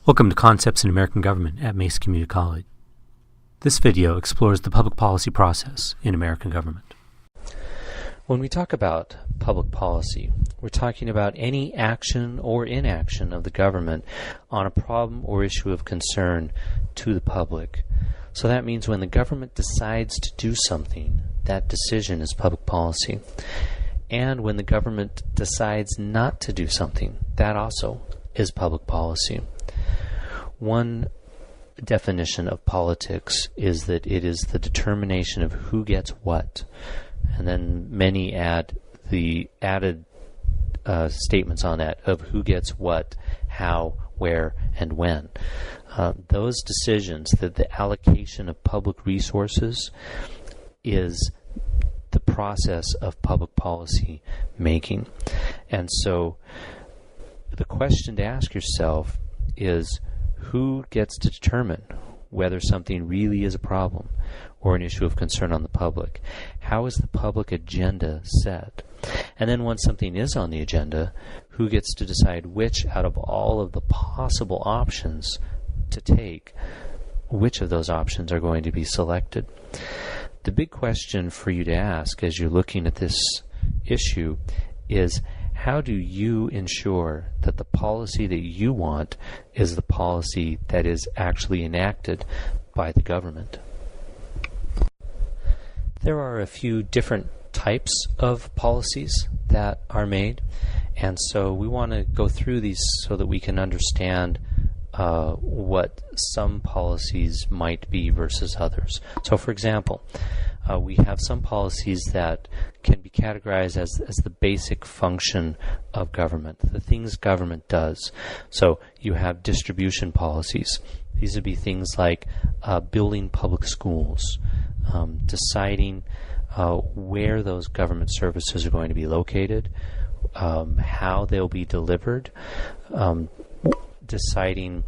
Welcome to Concepts in American Government at Mesa Community College. This video explores the public policy process in American government. When we talk about public policy, we're talking about any action or inaction of the government on a problem or issue of concern to the public. So that means when the government decides to do something, that decision is public policy. And when the government decides not to do something, that also is public policy. One definition of politics is that it is the determination of who gets what, and then many add the added statements on that of who gets what, how, where, and when. Those decisions, that the allocation of public resources is the process of public policy making. And so the question to ask yourself is, who gets to determine whether something really is a problem or an issue of concern on the public? How is the public agenda set? And then once something is on the agenda, who gets to decide which out of all of the possible options to take, which of those options are going to be selected? The big question for you to ask as you're looking at this issue is, how do you ensure that the policy that you want is the policy that is actually enacted by the government? There are a few different types of policies that are made, and so we want to go through these so that we can understand what some policies might be versus others. So for example, we have some policies that can be categorized as the basic function of government, the things government does. So you have distribution policies. These would be things like building public schools, deciding where those government services are going to be located, how they'll be delivered, deciding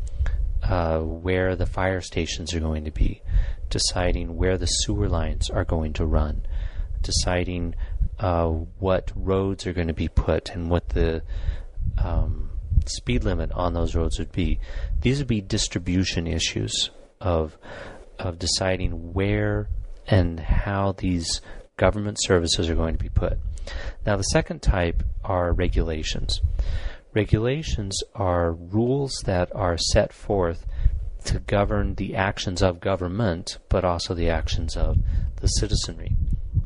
where the fire stations are going to be, deciding where the sewer lines are going to run, deciding what roads are going to be put and what the speed limit on those roads would be. These would be distribution issues of deciding where and how these government services are going to be put. Now the second type are regulations. Regulations are rules that are set forth to govern the actions of government, but also the actions of the citizenry.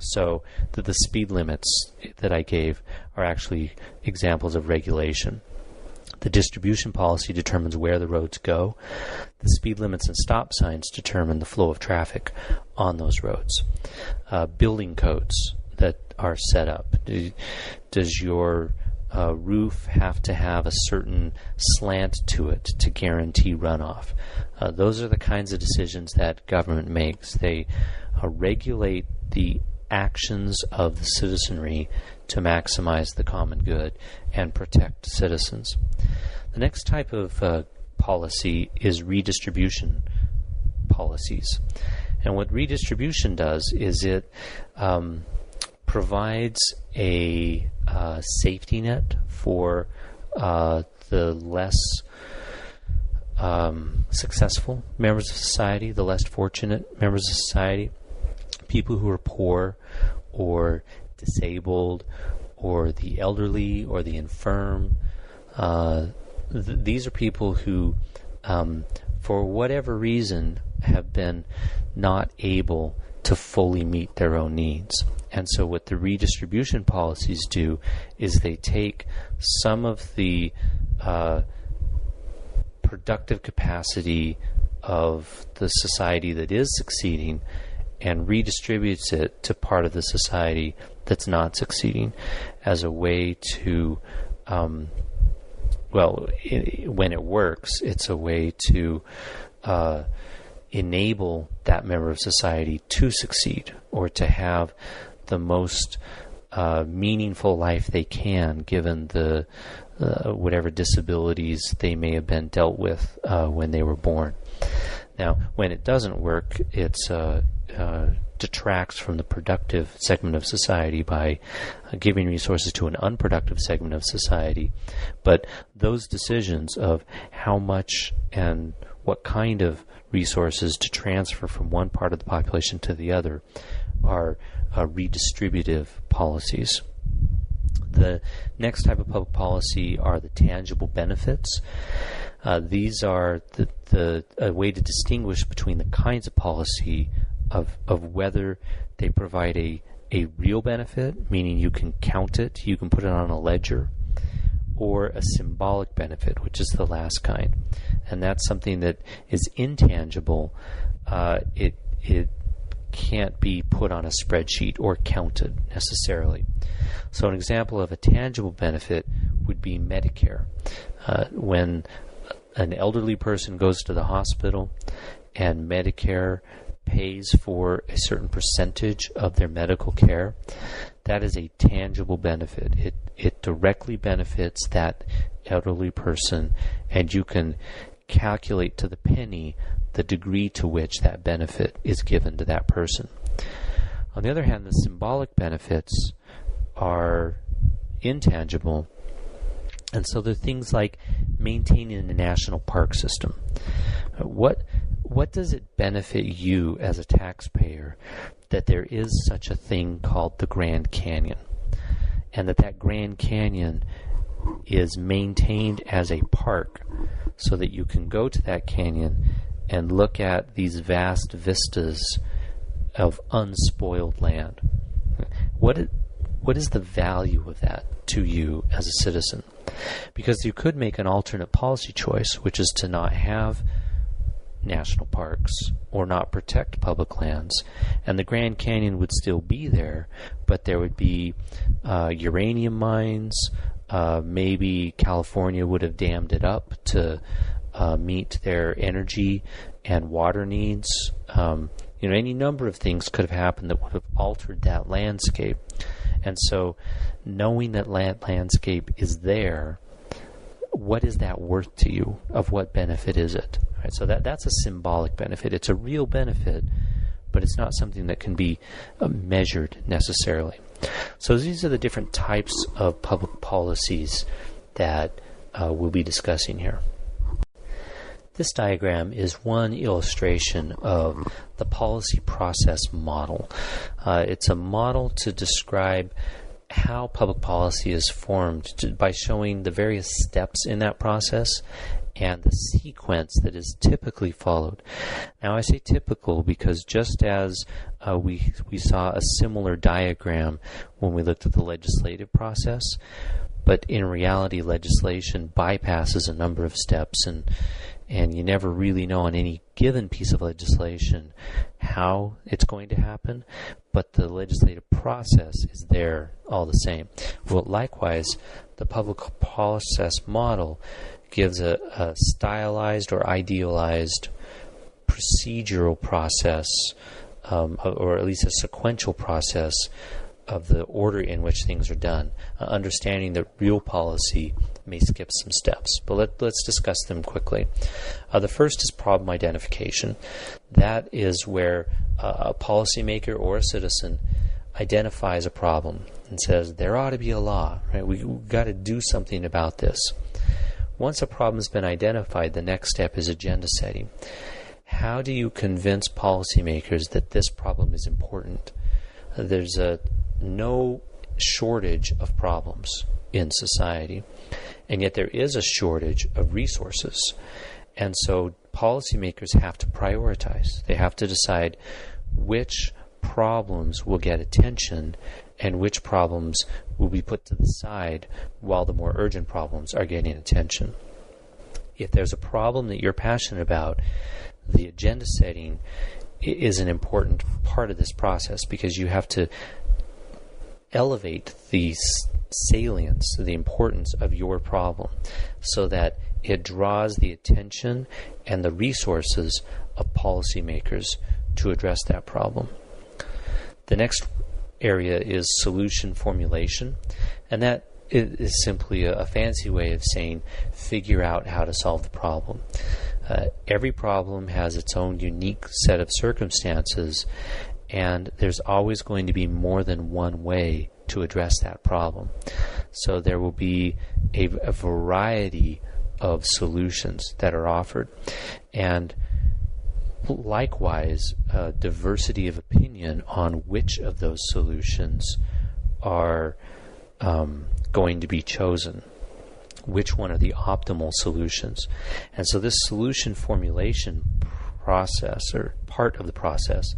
So the speed limits that I gave are actually examples of regulation. The distribution policy determines where the roads go. The speed limits and stop signs determine the flow of traffic on those roads. Building codes that are set up. Does your roof have to have a certain slant to it to guarantee runoff? Those are the kinds of decisions that government makes. They regulate the actions of the citizenry to maximize the common good and protect citizens. The next type of policy is redistribution policies. And what redistribution does is it provides a safety net for the less successful members of society, the less fortunate members of society, people who are poor or disabled or the elderly or the infirm. These are people who, for whatever reason, have been not able to fully meet their own needs. And so what the redistribution policies do is they take some of the productive capacity of the society that is succeeding and redistributes it to part of the society that's not succeeding as a way to, when it works, it's a way to enable that member of society to succeed or to have the most meaningful life they can, given the whatever disabilities they may have been dealt with when they were born. Now, when it doesn't work, it's detracts from the productive segment of society by giving resources to an unproductive segment of society. But those decisions of how much and what kind of resources to transfer from one part of the population to the other are redistributive policies. The next type of public policy are the tangible benefits. These are a way to distinguish between the kinds of policy of whether they provide a real benefit, meaning you can count it, you can put it on a ledger, or a symbolic benefit, which is the last kind. And that's something that is intangible. It can't be put on a spreadsheet or counted necessarily. So an example of a tangible benefit would be Medicare. When an elderly person goes to the hospital and Medicare pays for a certain percentage of their medical care, that is a tangible benefit. It directly benefits that elderly person, and you can calculate to the penny the degree to which that benefit is given to that person. On the other hand, the symbolic benefits are intangible, and so they're things like maintaining a national park system. What does it benefit you as a taxpayer that there is such a thing called the Grand Canyon, and that Grand Canyon is maintained as a park so that you can go to that canyon and look at these vast vistas of unspoiled land? What is the value of that to you as a citizen? Because you could make an alternate policy choice, which is to not have national parks or not protect public lands, and the Grand Canyon would still be there, but there would be uranium mines. Maybe California would have dammed it up to meet their energy and water needs. Any number of things could have happened that would have altered that landscape. And so knowing that landscape is there, what is that worth to you? Of what benefit is it? Right, so that's a symbolic benefit. It's a real benefit, but it's not something that can be measured necessarily. So these are the different types of public policies that we'll be discussing here. This diagram is one illustration of the policy process model. It's a model to describe how public policy is formed by showing the various steps in that process and the sequence that is typically followed. Now, I say typical because just as we saw a similar diagram when we looked at the legislative process, but in reality legislation bypasses a number of steps, and you never really know on any given piece of legislation how it's going to happen, but the legislative process is there all the same. Well, likewise, the public process model gives a stylized or idealized procedural process, or at least a sequential process of the order in which things are done, understanding that real policy may skip some steps. But let's discuss them quickly. The first is problem identification. That is where a policymaker or a citizen identifies a problem and says, there ought to be a law, right? We've got to do something about this. Once a problem has been identified, the next step is agenda setting. How do you convince policymakers that this problem is important? There's no shortage of problems in society, and yet there is a shortage of resources. And so policymakers have to prioritize. They have to decide which problems will get attention and which problems will be put to the side while the more urgent problems are getting attention. If there's a problem that you're passionate about, the agenda setting is an important part of this process, because you have to elevate the salience, the importance of your problem, so that it draws the attention and the resources of policymakers to address that problem. The next area is solution formulation, and that is simply a fancy way of saying figure out how to solve the problem. Every problem has its own unique set of circumstances, and there's always going to be more than one way to address that problem. So there will be a variety of solutions that are offered, and likewise a diversity of opinion on which of those solutions are going to be chosen, which one are the optimal solutions. And so this solution formulation process, or part of the process,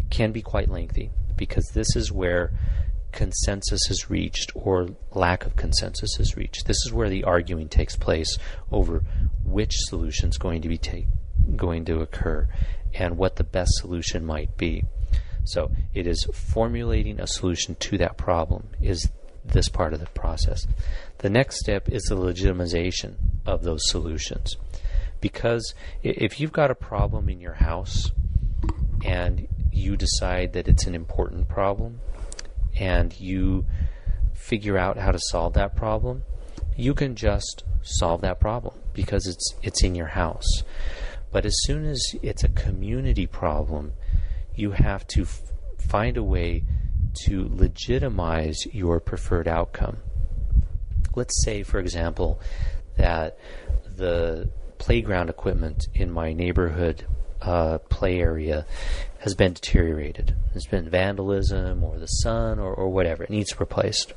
can be quite lengthy, because this is where consensus is reached or lack of consensus is reached. This is where the arguing takes place over which solution is going to occur and what the best solution might be. So it is formulating a solution to that problem is this part of the process. The next step is the legitimization of those solutions. Because if you've got a problem in your house and you decide that it's an important problem and you figure out how to solve that problem, you can just solve that problem because it's in your house. But as soon as it's a community problem, you have to find a way to legitimize your preferred outcome. Let's say, for example, that the playground equipment in my neighborhood play area has been deteriorated. There's been vandalism or the sun or whatever. It needs replaced.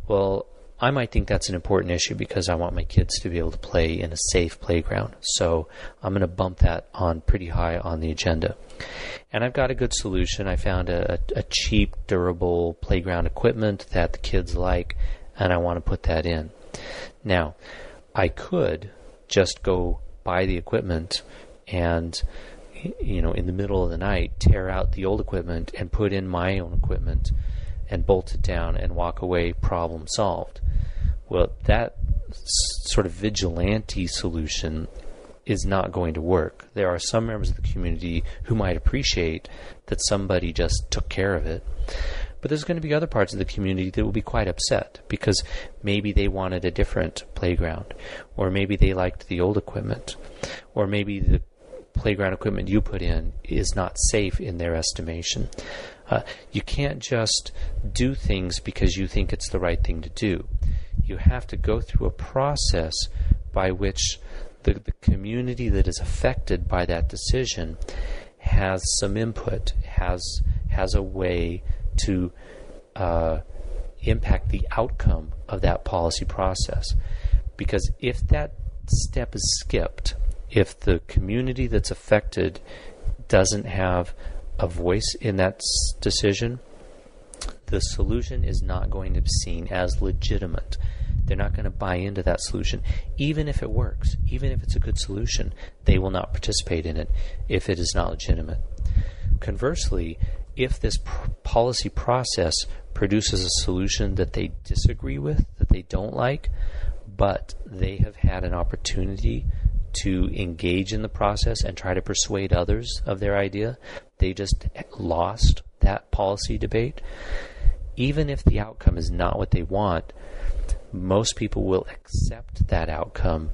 Well, I might think that's an important issue because I want my kids to be able to play in a safe playground. So I'm going to bump that on pretty high on the agenda. And I've got a good solution. I found a cheap, durable playground equipment that the kids like, and I want to put that in. Now, I could just go buy the equipment and, in the middle of the night, tear out the old equipment and put in my own equipment and bolt it down and walk away, problem solved. Well, that sort of vigilante solution is not going to work. There are some members of the community who might appreciate that somebody just took care of it. But there's going to be other parts of the community that will be quite upset because maybe they wanted a different playground, or maybe they liked the old equipment, or maybe the playground equipment you put in is not safe in their estimation. You can't just do things because you think it's the right thing to do. You have to go through a process by which the community that is affected by that decision has some input, has a way to impact the outcome of that policy process. Because if that step is skipped, if the community that's affected doesn't have a voice in that decision, the solution is not going to be seen as legitimate. They're not going to buy into that solution. Even if it works, even if it's a good solution, they will not participate in it if it is not legitimate. Conversely, if this policy process produces a solution that they disagree with, that they don't like, but they have had an opportunity to engage in the process and try to persuade others of their idea, they just lost that policy debate. Even if the outcome is not what they want, most people will accept that outcome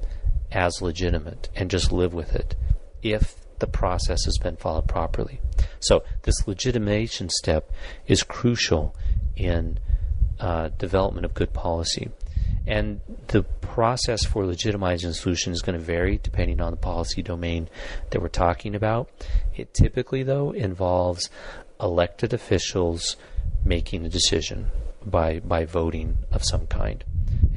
as legitimate and just live with it if the process has been followed properly. So this legitimation step is crucial in development of good policy. And the process for legitimizing a solution is going to vary depending on the policy domain that we're talking about. It typically, though, involves elected officials making a decision by voting of some kind.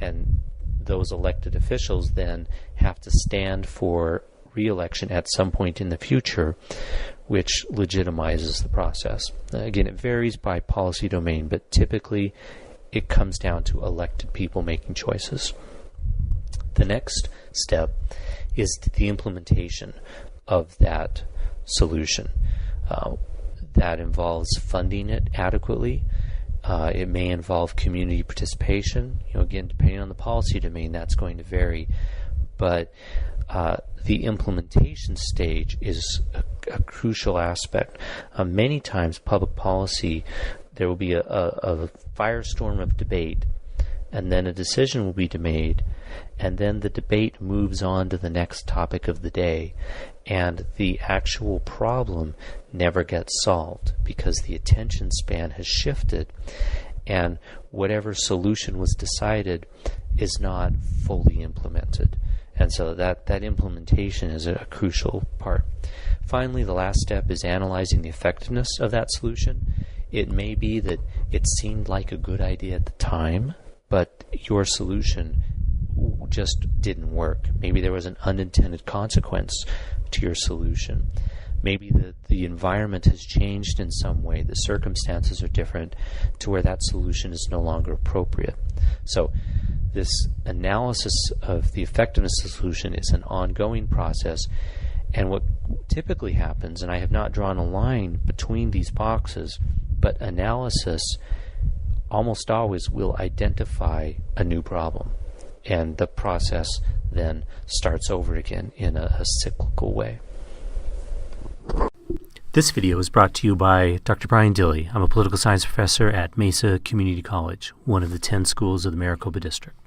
And those elected officials then have to stand for re-election at some point in the future, which legitimizes the process. Again, it varies by policy domain, but typically it comes down to elected people making choices. The next step is the implementation of that solution. That involves funding it adequately. It may involve community participation. Again, depending on the policy domain, that's going to vary. But the implementation stage is a crucial aspect. Many times, public policy, there will be a firestorm of debate, and then a decision will be made, and then the debate moves on to the next topic of the day, and the actual problem never gets solved because the attention span has shifted, and whatever solution was decided is not fully implemented. And so that implementation is a crucial part. Finally, the last step is analyzing the effectiveness of that solution. It may be that it seemed like a good idea at the time, but your solution just didn't work. Maybe there was an unintended consequence to your solution. Maybe the environment has changed in some way. The circumstances are different to where that solution is no longer appropriate. So this analysis of the effectiveness of the solution is an ongoing process. And what typically happens, and I have not drawn a line between these boxes, but analysis almost always will identify a new problem. And the process then starts over again in a cyclical way. This video is brought to you by Dr. Brian Dilley. I'm a political science professor at Mesa Community College, one of the 10 schools of the Maricopa District.